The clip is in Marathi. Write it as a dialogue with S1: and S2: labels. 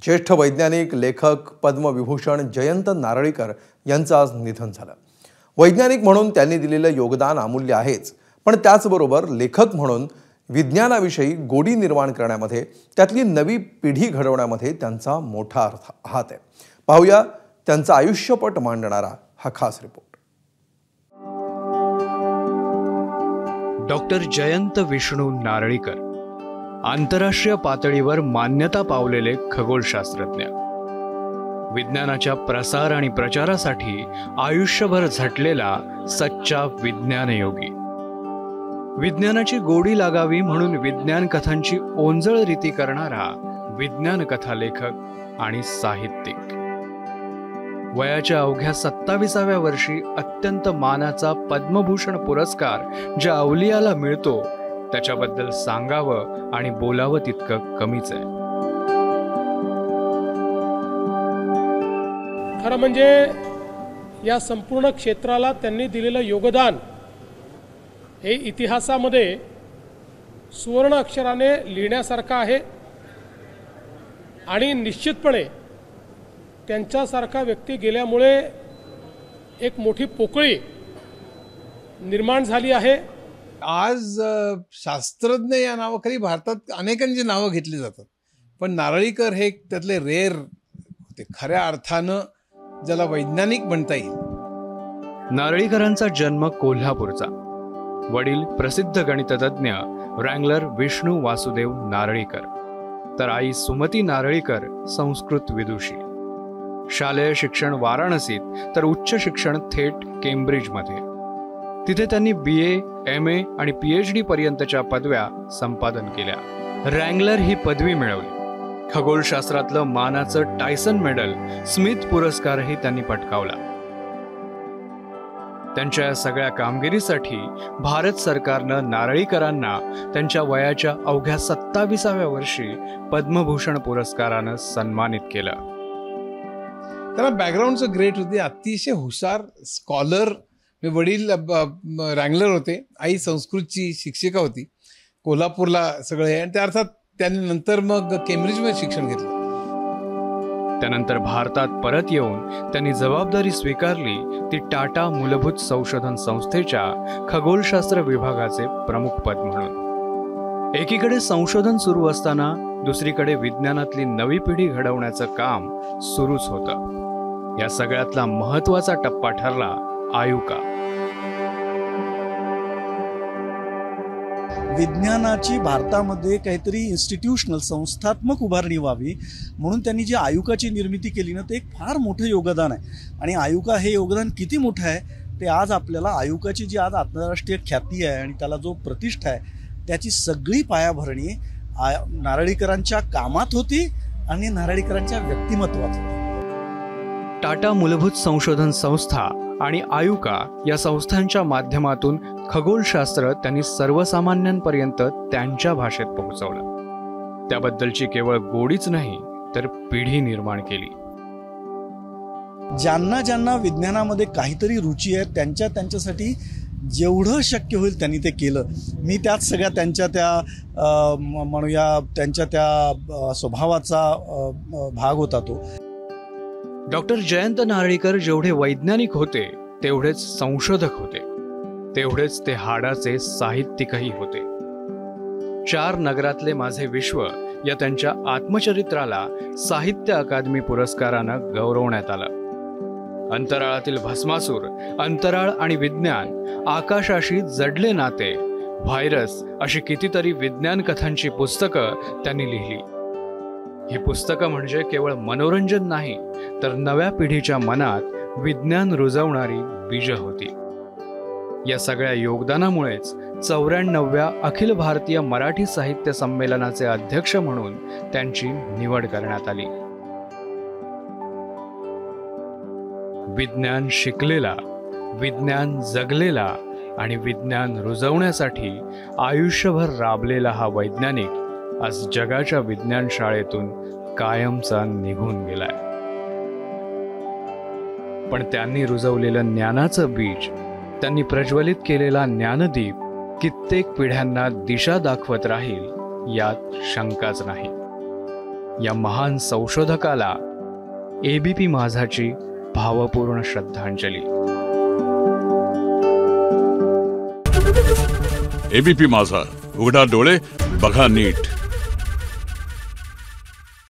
S1: ज्येष्ठ वैज्ञानिक, लेखक, पद्मविभूषण जयंत नारळीकर यांचं आज निधन झालं. वैज्ञानिक म्हणून त्यांनी दिलेलं योगदान अमूल्य आहेच, पण त्याचबरोबर लेखक म्हणून विज्ञानाविषयी गोडी निर्माण करण्यामध्ये, त्यातली नवी पिढी घडवण्यामध्ये त्यांचा मोठा हात आहे. पाहूया त्यांचा आयुष्यपट मांडणारा हा खास रिपोर्ट.
S2: डॉक्टर जयंत विष्णू नारळीकर आंतरराष्ट्रीय पातळीवर मान्यता पावलेले खगोलशास्त्रज्ञ, विज्ञानाच्या प्रसार आणि प्रचारासाठी आयुष्यभर झटलेला सच्चा विज्ञानयोगी. विज्ञानाची गोडी लागावी म्हणून विज्ञान कथांची ओंजळ रीती करणारा विज्ञान कथा लेखक आणि साहित्यिक. वयाच्या अवघ्या 27व्या वर्षी अत्यंत मानाचा पद्मभूषण पुरस्कार ज्या अवलियाला मिळतो त्याच्याबद्दल सांगावं आणि बोलावं तितकं कमीच आहे.
S3: खरं म्हणजे या संपूर्ण क्षेत्राला त्यांनी दिलेलं योगदान हे इतिहासामध्ये सुवर्ण अक्षराने लिहिण्यासारखं आहे. आणि निश्चितपणे त्यांच्यासारखा व्यक्ती गेल्यामुळे एक मोठी पोकळी निर्माण झाली आहे.
S4: आज शास्त्रज्ञ या नावाखाली भारतात अनेकांची नावं घेतली जातात, पण नारळीकर हे त्यातले रेअर होते. खऱ्या अर्थानं ज्याला वैज्ञानिक म्हणता येईल.
S2: नारळीकरांचा जन्म कोल्हापूरचा. वडील प्रसिद्ध गणिततज्ञ रँगलर विष्णू वासुदेव नारळीकर, तर आई सुमती नारळीकर संस्कृत विदुषी. शालेय शिक्षण वाराणसीत, तर उच्च शिक्षण थेट केम्ब्रिजमध्ये. तिथे त्यांनी BA, MA आणि PhD पर्यंतच्या पदव्या संपादन केल्या. रँगलर ही पदवी मिळवली. खगोलशास्त्रातलं मानाचं टायसन मेडल, स्मिथ पुरस्कारही त्यांनी पटकावला. त्यांच्या सगळ्या कामगिरीसाठी भारत सरकारनं नारळीकरांना त्यांच्या वयाच्या अवघ्या 27व्या वर्षी पद्मभूषण पुरस्कारानं सन्मानित केलं.
S4: त्याला बॅकग्राऊंडचं ग्रेट होते, अतिशय हुशार स्कॉलर. वडील रँगलर होते, आई संस्कृतची शिक्षिका होती. कोल्हापूरला सगळं आहे, आणि त्या अर्थात त्यांनी नंतर मग केम्ब्रिजमध्ये शिक्षण घेतलं.
S2: त्यानंतर भारतात परत येऊन त्यांनी जबाबदारी स्वीकारली ती टाटा मूलभूत संशोधन संस्थेच्या खगोलशास्त्र विभागाचे प्रमुख पद म्हणून. एकीकडे संशोधन सुरू असताना दुसरीकडे विज्ञानातली नवी पिढी घडवण्याचं काम सुरूच होतं. या सगळ्यातला महत्वाचा टप्पा ठरला आयुका.
S5: विज्ञानाची भारतामध्ये काहीतरी इन्स्टिट्यूशनल संस्थात्मक उभारणी व्हावी म्हणून त्यांनी जी आयुकाची निर्मिती केली ना, ते एक फार मोठं योगदान आहे. आणि आयुका हे योगदान किती मोठं आहे ते आज आपल्याला, आयुकाची जी आज आंतरराष्ट्रीय ख्याती आहे आणि त्याला जो प्रतिष्ठा आहे त्याची सगळी पायाभरणी नारळीकरांच्या कामात होती आणि नारळीकरांच्या व्यक्तिमत्वात होती.
S2: टाटा मूलभूत संशोधन संस्था आणि आयुका या संस्थांच्या माध्यमातून खगोलशास्त्र त्यांनी सर्वसामान्यांपर्यंत त्यांच्या भाषेत पोहोचवलं. त्याबद्दलची केवळ गोडीच नाही तर पिढी निर्माण केली.
S5: ज्यांना ज्यांना विज्ञानामध्ये काहीतरी रुची आहे त्यांच्यासाठी जेवढं शक्य होईल त्यांनी ते केलं. मी त्यात सगळ्या त्यांच्या त्या म्हणूया त्यांच्या त्या स्वभावाचा भाग होता तो.
S2: डॉक्टर जयंत नारळीकर जेवढे वैज्ञानिक होते तेवढेच संशोधक होते, तेवढेच ते हाडाचे साहित्यिकही होते. 4 नगरातले माझे विश्व या त्यांच्या आत्मचरित्राला साहित्य अकादमी पुरस्कारानं गौरवण्यात आलं. अंतराळातील भस्मासूर, अंतराळ आणि विज्ञान, आकाशाशी जडले नाते, व्हायरस अशी कितीतरी विज्ञान कथांची पुस्तकं त्यांनी लिहिली. ही पुस्तकं म्हणजे केवळ मनोरंजन नाही तर नव्या पिढीच्या मनात विज्ञान रुजवणारी बीज होती. या सगळ्या योगदानामुळेच 94व्या अखिल भारतीय मराठी साहित्य संमेलनाचे अध्यक्ष म्हणून त्यांची निवड करण्यात आली. विज्ञान शिकलेला, विज्ञान जगलेला आणि विज्ञान रुजवण्यासाठी आयुष्यभर राबलेला हा वैज्ञानिक आज जगाच्या विज्ञान शाळेतून कायमचा निघून गेलाय. पण त्यांनी रुजवलेलं ज्ञानाचं बीज, त्यांनी प्रज्वलित केलेला ज्ञानदीप कित्येक पिढ्यांना दिशा दाखवत राहील यात शंकाच नाही. या महान संशोधकाला एबीपी माझाची भावपूर्ण श्रद्धांजली.
S6: एबीपी माझा, उघडा डोळे बघा नीट.